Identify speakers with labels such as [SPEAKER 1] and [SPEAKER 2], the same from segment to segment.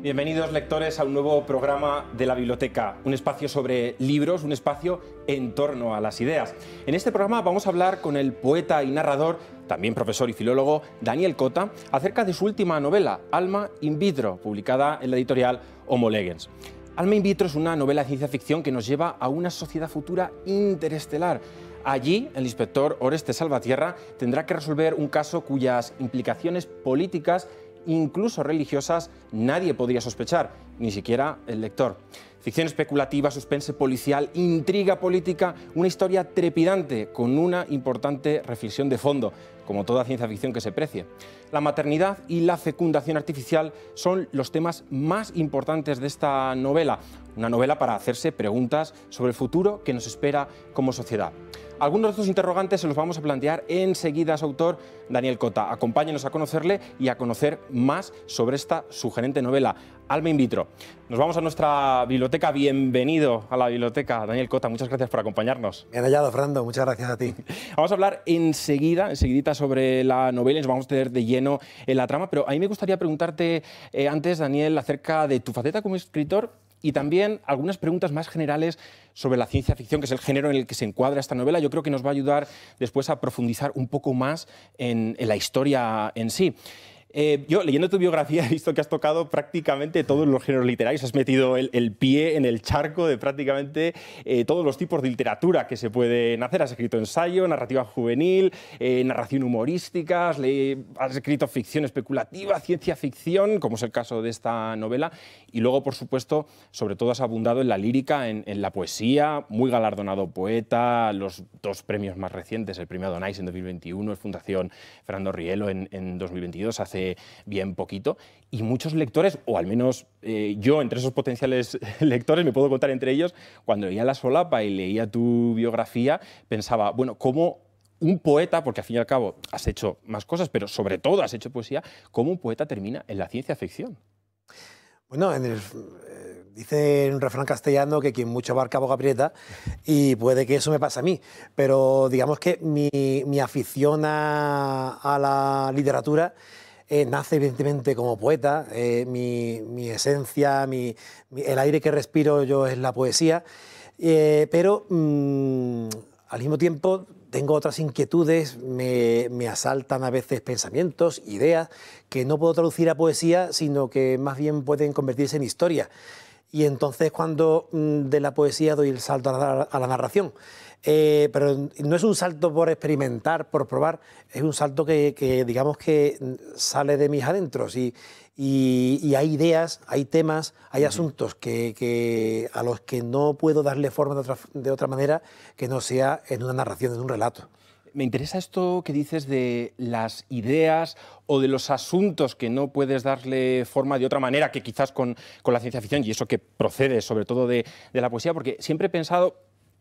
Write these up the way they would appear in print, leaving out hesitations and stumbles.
[SPEAKER 1] Bienvenidos, lectores, a un nuevo programa de la Biblioteca, un espacio sobre libros, un espacio en torno a las ideas. En este programa vamos a hablar con el poeta y narrador, también profesor y filólogo, Daniel Cotta, acerca de su última novela, Alma in vitro, publicada en la editorial Homo Legens. Alma in vitro es una novela de ciencia ficción que nos lleva a una sociedad futura interestelar. Allí, el inspector Oreste Salvatierra tendrá que resolver un caso cuyas implicaciones políticas, incluso religiosas, nadie podría sospechar, ni siquiera el lector. Ficción especulativa, suspense policial, intriga política, una historia trepidante con una importante reflexión de fondo, como toda ciencia ficción que se precie. La maternidad y la fecundación artificial son los temas más importantes de esta novela, una novela para hacerse preguntas sobre el futuro que nos espera como sociedad. Algunos de estos interrogantes se los vamos a plantear enseguida a su autor, Daniel Cotta. Acompáñenos a conocerle y a conocer más sobre esta sugerente novela, Alma in vitro. Nos vamos a nuestra biblioteca. Bienvenido a la biblioteca, Daniel Cotta. Muchas gracias por acompañarnos.
[SPEAKER 2] Bien hallado, Fernando. Muchas gracias a ti.
[SPEAKER 1] Vamos a hablar enseguidita sobre la novela y nos vamos a meter de lleno en la trama, pero a mí me gustaría preguntarte antes, Daniel, acerca de tu faceta como escritor y también algunas preguntas más generales sobre la ciencia ficción, que es el género en el que se encuadra esta novela. Yo creo que nos va a ayudar después a profundizar un poco más en la historia en sí. Yo, leyendo tu biografía, he visto que has tocado prácticamente todos los géneros literarios, has metido el pie en el charco de prácticamente todos los tipos de literatura que se pueden hacer. Has escrito ensayo, narrativa juvenil, narración humorística, has escrito ficción especulativa, ciencia ficción, como es el caso de esta novela, y luego, por supuesto, sobre todo has abundado en la lírica, en la poesía, muy galardonado poeta, los dos premios más recientes, el premio Adonais en 2021, el Fundación Fernando Rielo en 2022, hace bien poquito, y muchos lectores, o al menos yo entre esos potenciales lectores, me puedo contar entre ellos, cuando leía La Solapa y leía tu biografía, pensaba, bueno, ¿cómo un poeta, porque al fin y al cabo has hecho más cosas, pero sobre todo has hecho poesía, cómo un poeta termina en la ciencia ficción?
[SPEAKER 2] Bueno, dice un refrán castellano que quien mucho abarca poco aprieta, y puede que eso me pase a mí, pero digamos que mi afición a la literatura nace evidentemente como poeta. Mi esencia, el aire que respiro yo es la poesía, pero al mismo tiempo tengo otras inquietudes, me asaltan a veces pensamientos, ideas que no puedo traducir a poesía, sino que más bien pueden convertirse en historia. Y entonces cuando de la poesía doy el salto a la narración. Pero no es un salto por experimentar, por probar, es un salto que digamos que sale de mis adentros y hay ideas, hay temas, hay asuntos a los que no puedo darle forma de otra manera que no sea en una narración, en un relato.
[SPEAKER 1] Me interesa esto que dices de las ideas o de los asuntos que no puedes darle forma de otra manera que quizás con la ciencia ficción, y eso que procede sobre todo de la poesía, porque siempre he pensado,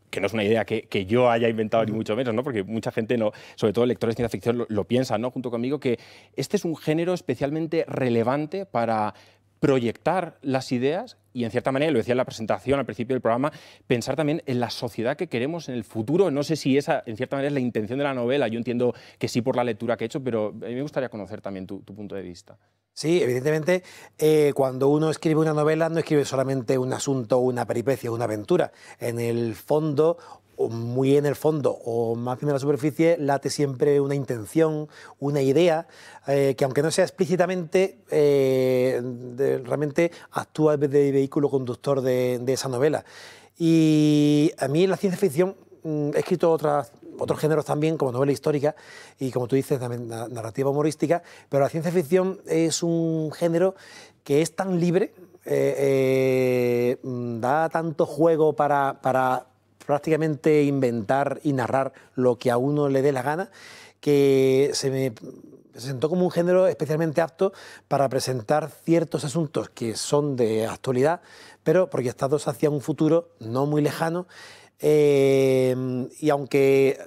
[SPEAKER 1] que no es una idea que yo haya inventado ni mucho menos, ¿no? Porque mucha gente, sobre todo lectores de ciencia ficción, lo piensan, ¿no? Junto conmigo, que este es un género especialmente relevante para proyectar las ideas y, en cierta manera, lo decía en la presentación al principio del programa, pensar también en la sociedad que queremos en el futuro. No sé si esa, en cierta manera, es la intención de la novela. Yo entiendo que sí por la lectura que he hecho, pero a mí me gustaría conocer también tu punto de vista.
[SPEAKER 2] Sí, evidentemente, cuando uno escribe una novela no escribe solamente un asunto, una peripecia, una aventura. En el fondo, o muy en el fondo, o más bien en la superficie, late siempre una intención, una idea, que aunque no sea explícitamente, realmente actúa de vehículo conductor de esa novela. Y a mí en la ciencia ficción he escrito otros géneros también, como novela histórica y, como tú dices, también narrativa humorística, pero la ciencia ficción es un género que es tan libre, da tanto juego para prácticamente inventar y narrar lo que a uno le dé la gana, que se me presentó como un género especialmente apto para presentar ciertos asuntos que son de actualidad, pero proyectados hacia un futuro no muy lejano. Y aunque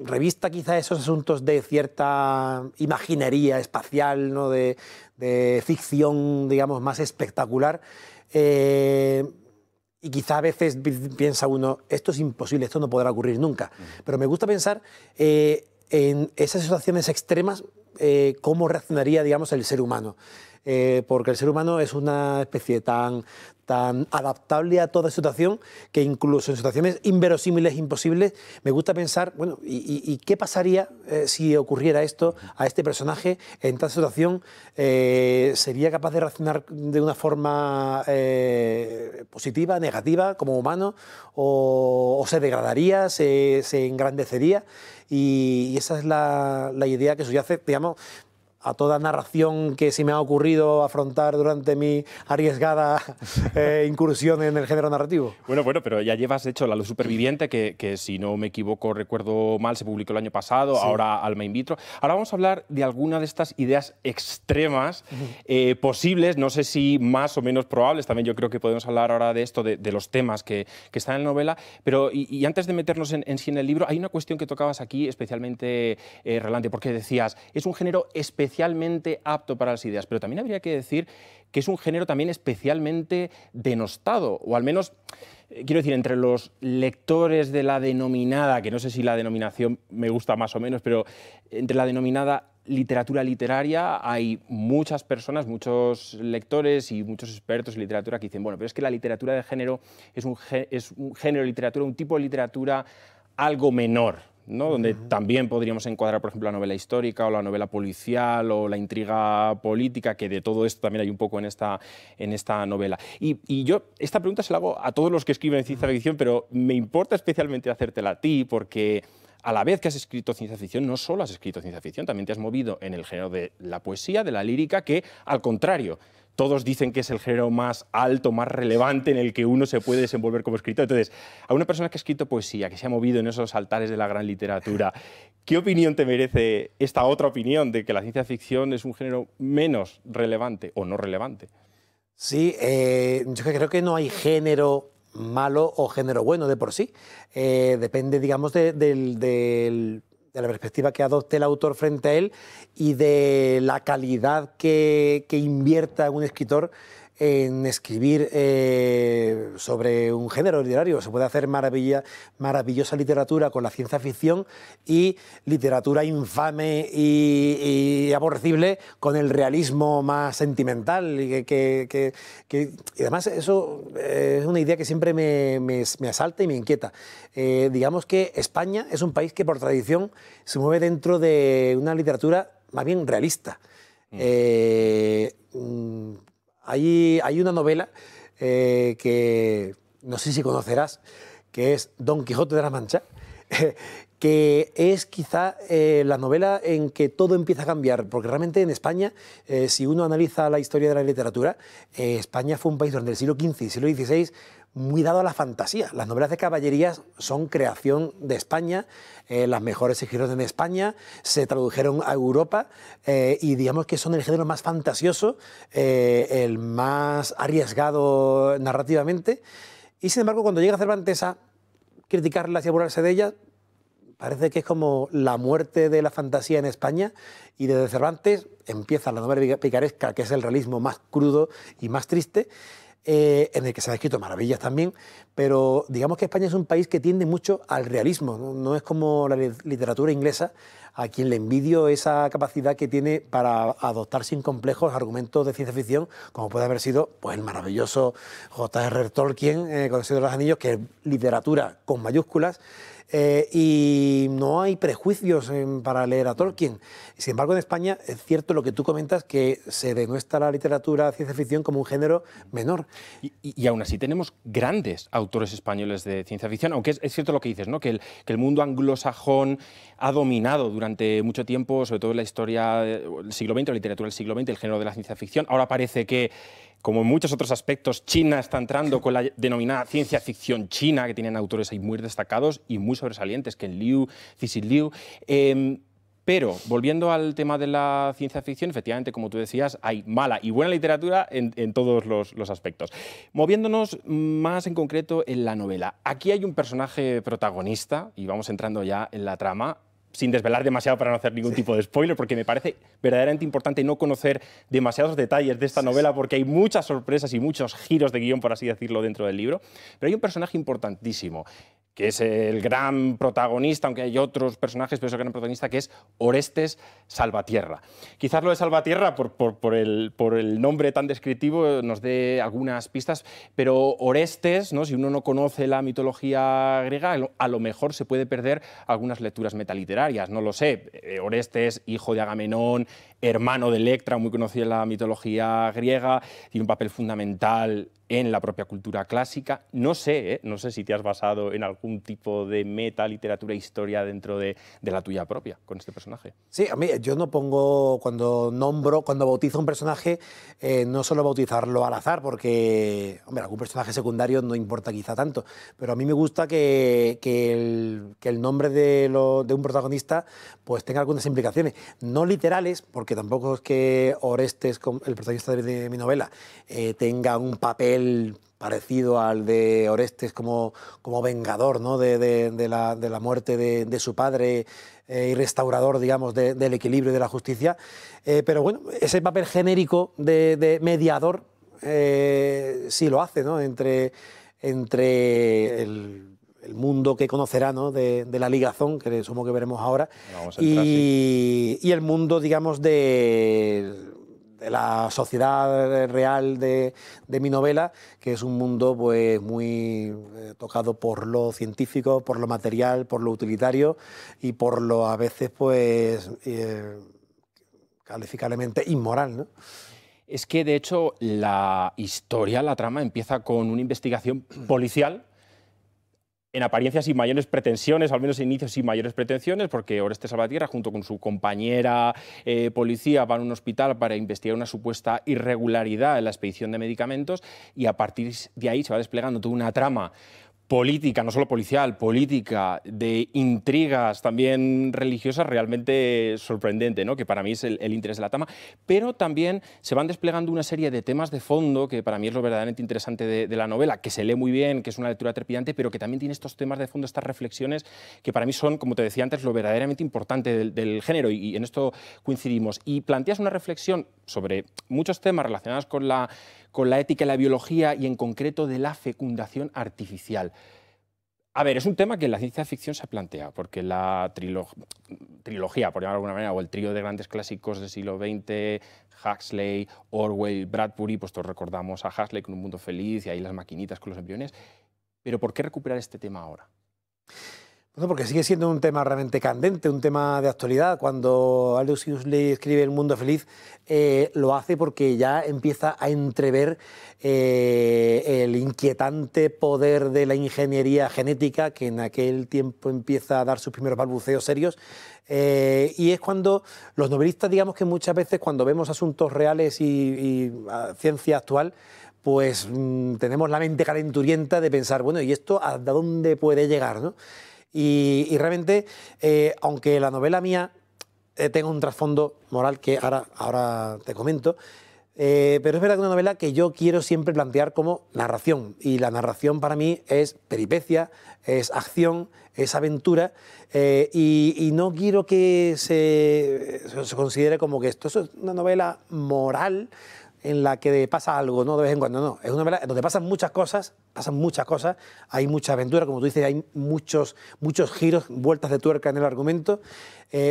[SPEAKER 2] revista quizá esos asuntos de cierta imaginería espacial, ¿no? de ficción, digamos, más espectacular. Y quizá a veces piensa uno, esto es imposible, esto no podrá ocurrir nunca. Pero me gusta pensar en esas situaciones extremas, cómo reaccionaría, digamos, el ser humano. Porque el ser humano es una especie tan adaptable a toda situación que incluso en situaciones inverosímiles, imposibles, me gusta pensar, bueno, ¿y qué pasaría si ocurriera esto a este personaje en tal situación? ¿Sería capaz de reaccionar de una forma positiva, negativa, como humano? ¿O se degradaría, se engrandecería? Y esa es la idea que subyace, digamos, a toda narración que se me ha ocurrido afrontar durante mi arriesgada incursión en el género narrativo.
[SPEAKER 1] Bueno, pero ya llevas, de hecho, La luz superviviente, que si no me equivoco, recuerdo mal, se publicó el año pasado, sí. Ahora Alma in vitro. Ahora vamos a hablar de alguna de estas ideas extremas posibles, no sé si más o menos probables, también yo creo que podemos hablar ahora de esto, de los temas que están en la novela, pero y antes de meternos en sí en el libro, hay una cuestión que tocabas aquí especialmente relevante, porque decías, es un género especialmente apto para las ideas, pero también habría que decir que es un género también especialmente denostado, o al menos, quiero decir, entre los lectores de la denominada, que no sé si la denominación me gusta más o menos, pero entre la denominada literatura literaria hay muchas personas, muchos lectores y muchos expertos en literatura que dicen, bueno, pero es que la literatura de género es un género de literatura, un tipo de literatura algo menor, ¿no? Donde también podríamos encuadrar, por ejemplo, la novela histórica o la novela policial o la intriga política, que de todo esto también hay un poco en esta novela. Y yo esta pregunta se la hago a todos los que escriben ciencia ficción, pero me importa especialmente hacértela a ti, porque a la vez que has escrito ciencia ficción, no solo has escrito ciencia ficción, también te has movido en el género de la poesía, de la lírica, que al contrario, todos dicen que es el género más alto, más relevante en el que uno se puede desenvolver como escritor. Entonces, a una persona que ha escrito poesía, que se ha movido en esos altares de la gran literatura, ¿qué opinión te merece esta otra opinión de que la ciencia ficción es un género menos relevante o no relevante?
[SPEAKER 2] Sí, yo creo que no hay género malo o género bueno de por sí. Depende, digamos, de la perspectiva que adopte el autor frente a él y de la calidad que invierta un escritor en escribir sobre un género literario. Se puede hacer maravillosa literatura con la ciencia ficción y literatura infame y aborrecible con el realismo más sentimental. Y además eso es una idea que siempre me asalta y me inquieta. Digamos que España es un país que por tradición se mueve dentro de una literatura más bien realista. Hay una novela que no sé si conocerás, que es Don Quijote de la Mancha, que es quizá la novela en que todo empieza a cambiar, porque realmente en España, si uno analiza la historia de la literatura, España fue un país durante el siglo XV y siglo XVI muy dado a la fantasía. Las novelas de caballerías son creación de España, las mejores se escribieron en España, se tradujeron a Europa y digamos que son el género más fantasioso, el más arriesgado narrativamente. Y sin embargo, cuando llega Cervantes a criticarlas y a burlarse de ellas, parece que es como la muerte de la fantasía en España, y desde Cervantes empieza la novela picaresca, que es el realismo más crudo y más triste, en el que se han escrito maravillas también, pero digamos que España es un país que tiende mucho al realismo, no es como la literatura inglesa, a quien le envidio esa capacidad que tiene para adoptar sin complejos argumentos de ciencia ficción, como puede haber sido pues, el maravilloso J.R.R. Tolkien, con El Señor de los Anillos, que es literatura con mayúsculas, y no hay prejuicios para leer a Tolkien. Sin embargo, en España es cierto lo que tú comentas, que se denuestra la literatura ciencia ficción como un género menor.
[SPEAKER 1] Y aún así tenemos grandes autores españoles de ciencia ficción, aunque es cierto lo que dices, ¿no? que el mundo anglosajón ha dominado durante mucho tiempo, sobre todo en la historia del siglo XX, la literatura del siglo XX, el género de la ciencia ficción. Ahora parece que, como en muchos otros aspectos, China está entrando con la denominada ciencia ficción china, que tienen autores ahí muy destacados y muy sobresalientes, Ken Liu, Cixin Liu. Pero, volviendo al tema de la ciencia ficción, efectivamente, como tú decías, hay mala y buena literatura en todos los aspectos. Moviéndonos más en concreto en la novela. Aquí hay un personaje protagonista, y vamos entrando ya en la trama, sin desvelar demasiado para no hacer ningún tipo de spoiler, porque me parece verdaderamente importante no conocer demasiados detalles de esta novela, porque hay muchas sorpresas y muchos giros de guión, por así decirlo, dentro del libro. Pero hay un personaje importantísimo, que es el gran protagonista, aunque hay otros personajes, pero es el gran protagonista, que es Orestes Salvatierra. Quizás lo de Salvatierra, por el nombre tan descriptivo, nos dé algunas pistas, pero Orestes, ¿no? Si uno no conoce la mitología griega, a lo mejor se puede perder algunas lecturas metaliterarias, no lo sé. Orestes, hijo de Agamenón, hermano de Electra, muy conocido en la mitología griega, tiene un papel fundamental en la propia cultura clásica. No sé si te has basado en algún tipo de meta, literatura, historia dentro de la tuya propia con este personaje.
[SPEAKER 2] Sí, a mí yo no pongo, cuando bautizo un personaje, no suelo bautizarlo al azar, porque, hombre, algún personaje secundario no importa quizá tanto, pero a mí me gusta que el nombre de un protagonista pues tenga algunas implicaciones, no literales, porque tampoco es que Orestes, el protagonista de mi novela, tenga un papel parecido al de Orestes como vengador, ¿no? de la muerte de su padre y restaurador, digamos, del equilibrio y de la justicia. Pero bueno, ese papel genérico de mediador sí lo hace, ¿no? entre el mundo que conocerá, ¿no? de la ligazón, que supongo que veremos ahora, y el mundo, digamos, de la sociedad real de mi novela, que es un mundo pues muy tocado por lo científico, por lo material, por lo utilitario y por lo a veces pues calificablemente inmoral, ¿no?
[SPEAKER 1] Es que de hecho la historia, la trama empieza con una investigación policial en apariencia sin mayores pretensiones, al menos en inicio sin mayores pretensiones, porque Orestes Salvatierra, junto con su compañera policía, van a un hospital para investigar una supuesta irregularidad en la expedición de medicamentos, y a partir de ahí se va desplegando toda una trama política, no solo policial, política, de intrigas también religiosas, realmente sorprendente, ¿no? Que para mí es el interés de la trama, pero también se van desplegando una serie de temas de fondo, que para mí es lo verdaderamente interesante de la novela, que se lee muy bien, que es una lectura trepidante, pero que también tiene estos temas de fondo, estas reflexiones, que para mí son, como te decía antes, lo verdaderamente importante del género, y en esto coincidimos. Y planteas una reflexión sobre muchos temas relacionados con la ética y la biología, y en concreto de la fecundación artificial. A ver, es un tema que en la ciencia ficción se plantea, porque la trilogía, por llamarlo de alguna manera, o el trío de grandes clásicos del siglo XX, Huxley, Orwell, Bradbury, pues todos recordamos a Huxley con Un mundo feliz y ahí las maquinitas con los embriones. Pero ¿por qué recuperar este tema ahora?
[SPEAKER 2] Bueno, porque sigue siendo un tema realmente candente, un tema de actualidad. Cuando Aldous Huxley escribe El mundo feliz, lo hace porque ya empieza a entrever el inquietante poder de la ingeniería genética, que en aquel tiempo empieza a dar sus primeros balbuceos serios. Y es cuando los novelistas, digamos que muchas veces cuando vemos asuntos reales y ciencia actual, pues tenemos la mente calenturienta de pensar, bueno, ¿y esto a dónde puede llegar, ¿no? Y realmente, aunque la novela mía tenga un trasfondo moral que ahora te comento, pero es verdad que es una novela que yo quiero siempre plantear como narración, y la narración para mí es peripecia, es acción, es aventura, y no quiero que se considere como que esto es una novela moral en la que pasa algo, ¿no? De vez en cuando, no. Es una novela donde pasan muchas cosas, hay mucha aventura, como tú dices, hay muchos giros, vueltas de tuerca en el argumento,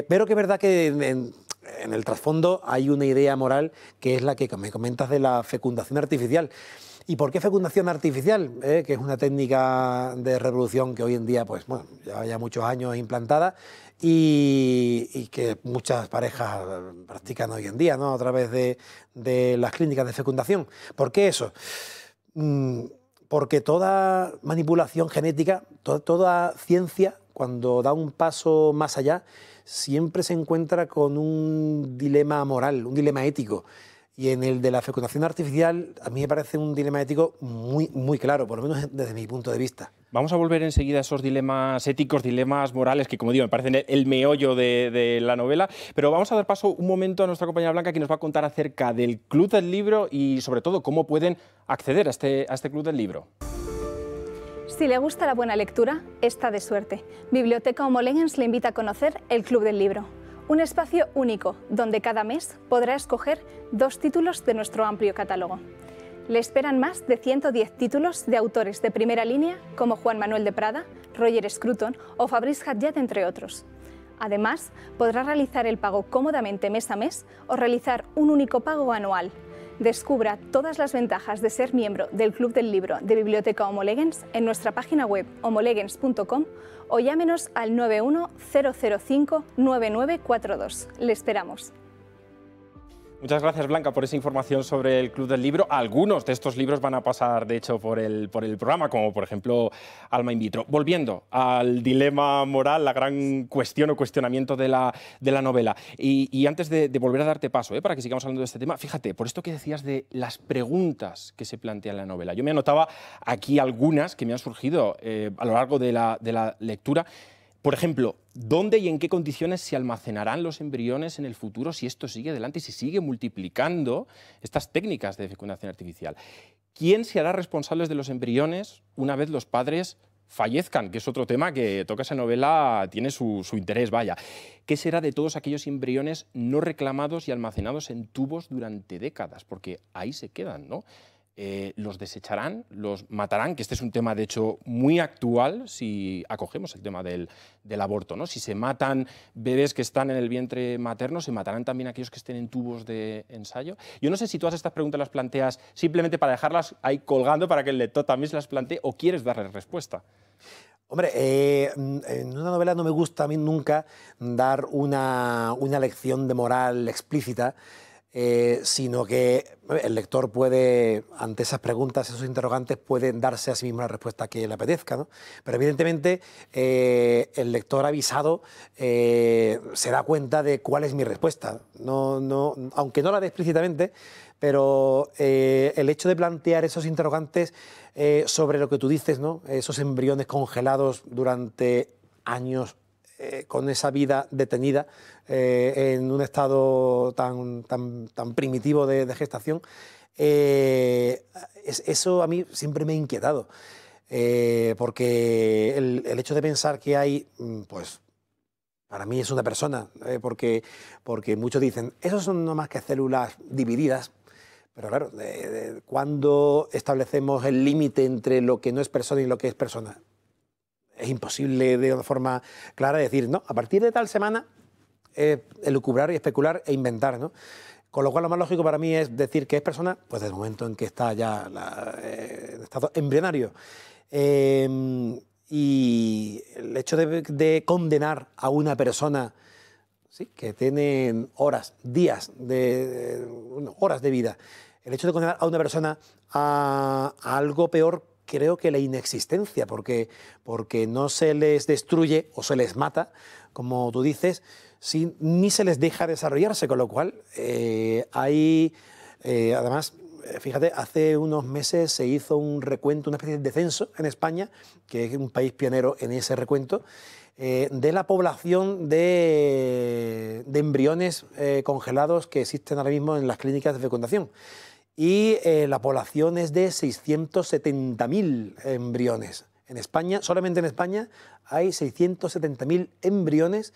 [SPEAKER 2] pero que es verdad que en el trasfondo hay una idea moral que es la que me comentas de la fecundación artificial. ¿Y por qué fecundación artificial? Que es una técnica de reproducción que hoy en día, pues, bueno, lleva ya muchos años implantada y que muchas parejas practican hoy en día, ¿no? A través de las clínicas de fecundación. ¿Por qué eso? Porque toda manipulación genética, toda ciencia, cuando da un paso más allá, siempre se encuentra con un dilema moral, un dilema ético. Y en el de la fecundación artificial, a mí me parece un dilema ético muy, muy claro, por lo menos desde mi punto de vista.
[SPEAKER 1] Vamos a volver enseguida a esos dilemas éticos, dilemas morales, que, como digo, me parecen el meollo de la novela. Pero vamos a dar paso un momento a nuestra compañera Blanca, que nos va a contar acerca del Club del Libro y, sobre todo, cómo pueden acceder a este Club del Libro.
[SPEAKER 3] Si le gusta la buena lectura, está de suerte. Biblioteca Homo Legens le invita a conocer el Club del Libro, un espacio único donde cada mes podrá escoger 2 títulos de nuestro amplio catálogo. Le esperan más de 110 títulos de autores de primera línea como Juan Manuel de Prada, Roger Scruton o Fabrice Hadjat, entre otros. Además, podrá realizar el pago cómodamente mes a mes o realizar un único pago anual. Descubra todas las ventajas de ser miembro del Club del Libro de Biblioteca Homo Legens en nuestra página web homolegens.com o llámenos al 91 005 9942. Le esperamos.
[SPEAKER 1] Muchas gracias, Blanca, por esa información sobre el Club del Libro. Algunos de estos libros van a pasar, de hecho, por el programa, como por ejemplo Alma in vitro. Volviendo al dilema moral, la gran cuestión o cuestionamiento de la novela. Y antes de volver a darte paso, para que sigamos hablando de este tema, fíjate, por esto que decías de las preguntas que se plantean en la novela. Yo me anotaba aquí algunas que me han surgido a lo largo de la lectura. Por ejemplo, ¿dónde y en qué condiciones se almacenarán los embriones en el futuro si esto sigue adelante y se sigue multiplicando estas técnicas de fecundación artificial? ¿Quién se hará responsable de los embriones una vez los padres fallezcan? Que es otro tema que toca esa novela, tiene su interés, vaya. ¿Qué será de todos aquellos embriones no reclamados y almacenados en tubos durante décadas? Porque ahí se quedan, ¿no? ¿Los desecharán? ¿Los matarán? Que este es un tema, de hecho, muy actual si acogemos el tema del aborto, ¿no? Si se matan bebés que están en el vientre materno, ¿se matarán también aquellos que estén en tubos de ensayo? Yo no sé si todas estas preguntas las planteas simplemente para dejarlas ahí colgando para que el lector también se las plantee o quieres darle respuesta.
[SPEAKER 2] Hombre, en una novela no me gusta a mí nunca dar una lección de moral explícita, sino que el lector puede, ante esas preguntas, esos interrogantes, puede darse a sí mismo la respuesta que le apetezca, ¿no? Pero evidentemente el lector avisado se da cuenta de cuál es mi respuesta, aunque no la dé explícitamente, pero el hecho de plantear esos interrogantes sobre lo que tú dices, ¿no? Esos embriones congelados durante años, con esa vida detenida en un estado tan primitivo de gestación, eso a mí siempre me ha inquietado, porque el hecho de pensar que hay, pues, para mí es una persona, porque muchos dicen, esos son no más que células divididas. Pero claro, ¿cuándo establecemos el límite entre lo que no es persona y lo que es persona? Es imposible de una forma clara decir, no, a partir de tal semana, elucubrar y especular e inventar, ¿no? Con lo cual lo más lógico para mí es decir que es persona, pues desde el momento en que está ya en estado embrionario. Y el hecho de condenar a una persona, ¿sí?, que tiene horas, días, horas de vida, el hecho de condenar a una persona a algo peor, creo que la inexistencia, porque no se les destruye o se les mata, como tú dices, ni se les deja desarrollarse, con lo cual además, fíjate, hace unos meses se hizo un recuento, una especie de censo en España, que es un país pionero en ese recuento, de la población de embriones congelados que existen ahora mismo en las clínicas de fecundación. Y la población es de 670.000 embriones. En España, solamente en España, hay 670.000 embriones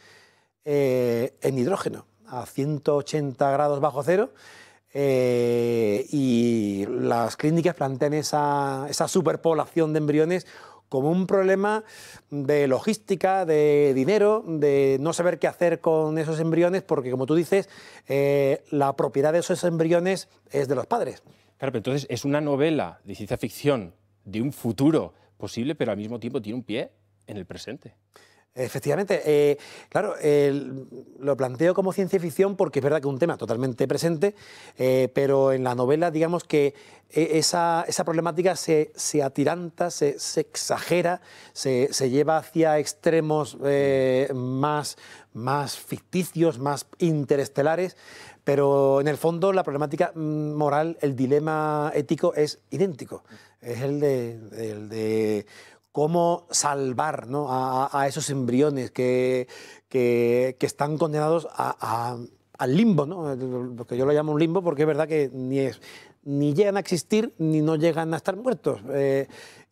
[SPEAKER 2] en hidrógeno, a 180 grados bajo cero. Y las clínicas plantean esa superpoblación de embriones como un problema de logística, de dinero, de no saber qué hacer con esos embriones, porque, como tú dices, la propiedad de esos embriones es de los padres.
[SPEAKER 1] Claro, pero entonces es una novela de ciencia ficción de un futuro posible, pero al mismo tiempo tiene un pie en el presente.
[SPEAKER 2] Efectivamente, claro, lo planteo como ciencia ficción porque es verdad que es un tema totalmente presente, pero en la novela, digamos que esa problemática se atiranta, se exagera, se lleva hacia extremos más ficticios, más interestelares, pero en el fondo la problemática moral, el dilema ético es idéntico, es el de cómo salvar, ¿no?, a esos embriones que están condenados al limbo, ¿no?, porque yo lo llamo un limbo porque es verdad que ni llegan a existir ni no llegan a estar muertos.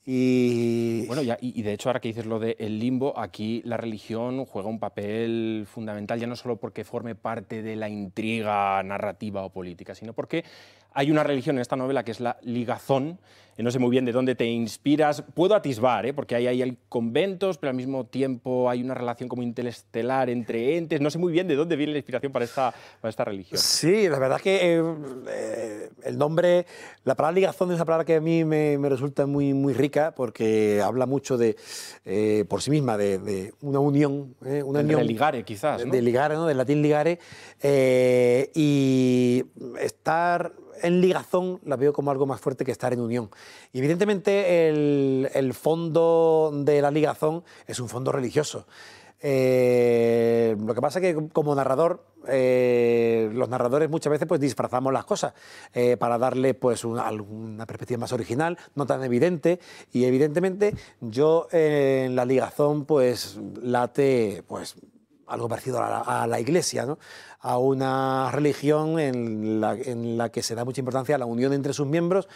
[SPEAKER 2] Y
[SPEAKER 1] bueno, y de hecho, ahora que dices lo del limbo, aquí la religión juega un papel fundamental, ya no solo porque forme parte de la intriga narrativa o política, sino porque hay una religión en esta novela que es la ligazón. No sé muy bien de dónde te inspiras. Puedo atisbar, porque ahí hay conventos, pero al mismo tiempo hay una relación como interestelar entre entes. No sé muy bien de dónde viene la inspiración para esta religión.
[SPEAKER 2] sí, la verdad es que el nombre, la palabra ligazón es una palabra que a mí me resulta muy, muy rica porque habla mucho de, por sí misma, de una unión. Una unión
[SPEAKER 1] de ligare, quizás, ¿no?
[SPEAKER 2] De ligare, ¿no? Del latín ligare. Y estar en ligazón la veo como algo más fuerte que estar en unión. Y evidentemente el fondo de la ligazón es un fondo religioso. Lo que pasa es que como narrador, los narradores muchas veces pues disfrazamos las cosas para darle pues una perspectiva más original, no tan evidente, y evidentemente yo en la ligazón pues late pues algo parecido a la Iglesia, ¿no? A una religión en la que se da mucha importancia a la unión entre sus miembros.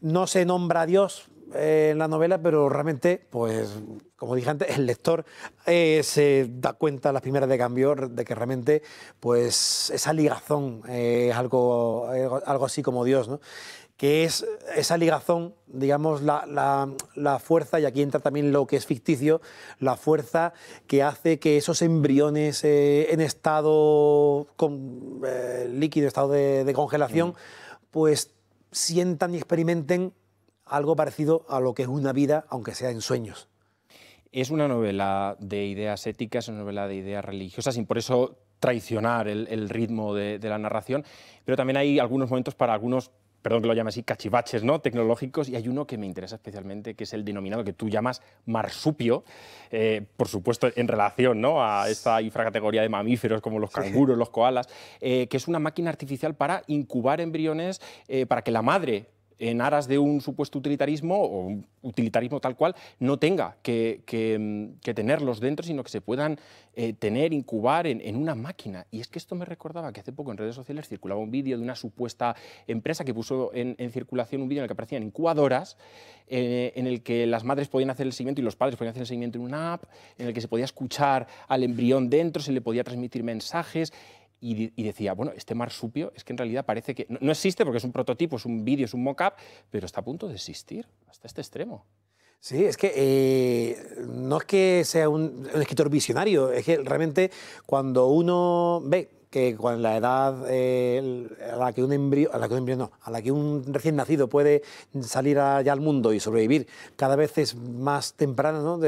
[SPEAKER 2] No se nombra a Dios en la novela, pero realmente, pues, como dije antes, el lector se da cuenta a las primeras de cambio de que realmente pues, esa ligazón es algo así como Dios, ¿no? Que es esa ligazón, digamos, la fuerza, y aquí entra también lo que es ficticio, la fuerza que hace que esos embriones en estado líquido, estado de congelación, pues sientan y experimenten algo parecido a lo que es una vida, aunque sea en sueños.
[SPEAKER 1] Es una novela de ideas éticas, es una novela de ideas religiosas, sin por eso traicionar el ritmo de la narración, pero también hay algunos momentos para algunos, perdón que lo llame así, cachivaches, ¿no?, tecnológicos, y hay uno que me interesa especialmente, que es el denominado que tú llamas marsupio, por supuesto en relación, ¿no?, a esta infracategoría de mamíferos como los canguros, los koalas, que es una máquina artificial para incubar embriones para que la madre, en aras de un supuesto utilitarismo, o un utilitarismo tal cual, no tenga que tenerlos dentro, sino que se puedan tener, incubar en una máquina. Y es que esto me recordaba que hace poco en redes sociales circulaba un vídeo de una supuesta empresa que puso en circulación un vídeo en el que aparecían incubadoras, en el que las madres podían hacer el seguimiento y los padres podían hacer el seguimiento en una app, en el que se podía escuchar al embrión dentro, se le podía transmitir mensajes. Y decía, bueno, este marsupio es que en realidad parece que no existe porque es un prototipo, es un vídeo, es un mock-up, pero está a punto de existir hasta este extremo.
[SPEAKER 2] Sí, es que no es que sea un escritor visionario, es que realmente cuando uno ve que con la edad a la que un recién nacido puede salir ya al mundo y sobrevivir cada vez es más temprano, ¿no?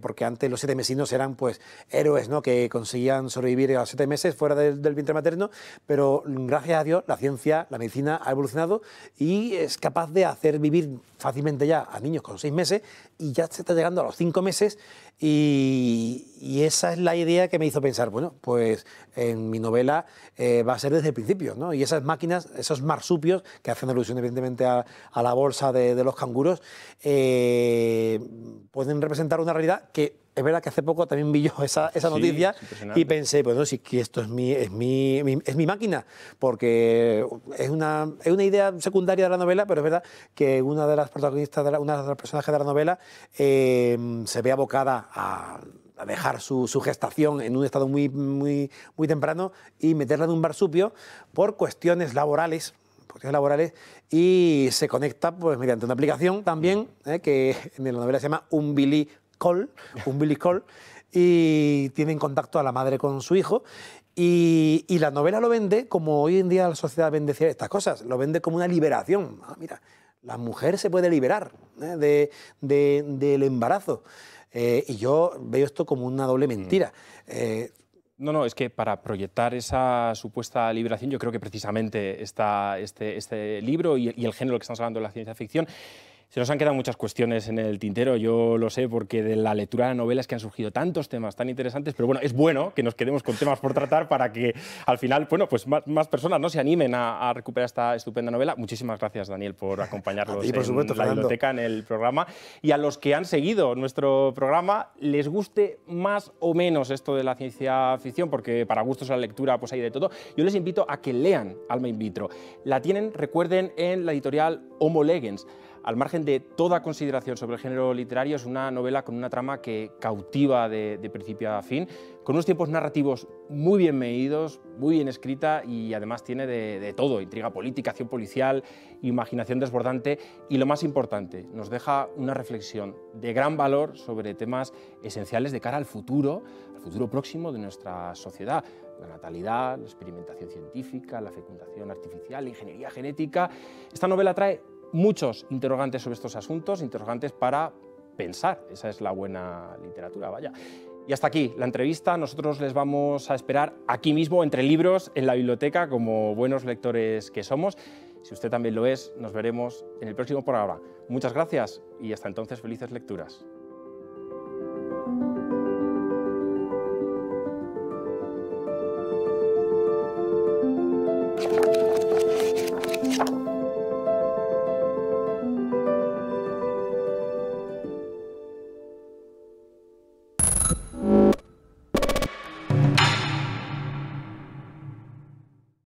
[SPEAKER 2] Porque antes los 7 mesinos eran pues héroes, ¿no?, que conseguían sobrevivir a los 7 meses fuera del vientre materno, pero gracias a Dios la ciencia, la medicina ha evolucionado y es capaz de hacer vivir fácilmente ya a niños con 6 meses, y ya se está llegando a los 5 meses, y esa es la idea que me hizo pensar, bueno, pues en mi novela va a ser desde el principio, ¿no? Y esas máquinas, esos marsupios, que hacen alusión evidentemente a la bolsa de los canguros, pueden representar una realidad que es verdad que hace poco también vi yo esa noticia y pensé, bueno, sí que esto es mi máquina, porque es una idea secundaria de la novela, pero es verdad que una de las protagonistas, una de las personajes de la novela se ve abocada a dejar su gestación en un estado muy, muy, muy temprano y meterla en un marsupio por cuestiones laborales, y se conecta pues mediante una aplicación también, que en la novela se llama Umbilical, y tienen contacto a la madre con su hijo, y la novela lo vende como hoy en día la sociedad vende estas cosas, lo vende como una liberación. Mira, la mujer se puede liberar del embarazo, y yo veo esto como una doble mentira.
[SPEAKER 1] No, es que para proyectar esa supuesta liberación, yo creo que precisamente este libro y el género que estamos hablando de la ciencia ficción, se nos han quedado muchas cuestiones en el tintero, yo lo sé, porque de la lectura de la novela es que han surgido tantos temas tan interesantes, pero bueno, es bueno que nos quedemos con temas por tratar para que al final, bueno, pues más personas, ¿no?, se animen a recuperar esta estupenda novela. Muchísimas gracias, Daniel, por acompañarnos en la biblioteca, en el programa. Y a los que han seguido nuestro programa, les guste más o menos esto de la ciencia ficción, porque para gustos la lectura pues hay de todo, yo les invito a que lean Alma in vitro. La tienen, recuerden, en la editorial Homo Legens. Al margen de toda consideración sobre el género literario, es una novela con una trama que cautiva de principio a fin, con unos tiempos narrativos muy bien medidos, muy bien escrita y además tiene de todo: intriga política, acción policial, imaginación desbordante y, lo más importante, nos deja una reflexión de gran valor sobre temas esenciales de cara al futuro próximo de nuestra sociedad: la natalidad, la experimentación científica, la fecundación artificial, la ingeniería genética. Esta novela trae muchos interrogantes sobre estos asuntos, interrogantes para pensar. Esa es la buena literatura, vaya. Y hasta aquí la entrevista. Nosotros les vamos a esperar aquí mismo, entre libros, en la biblioteca, como buenos lectores que somos. Si usted también lo es, nos veremos en el próximo programa. Muchas gracias y hasta entonces, felices lecturas.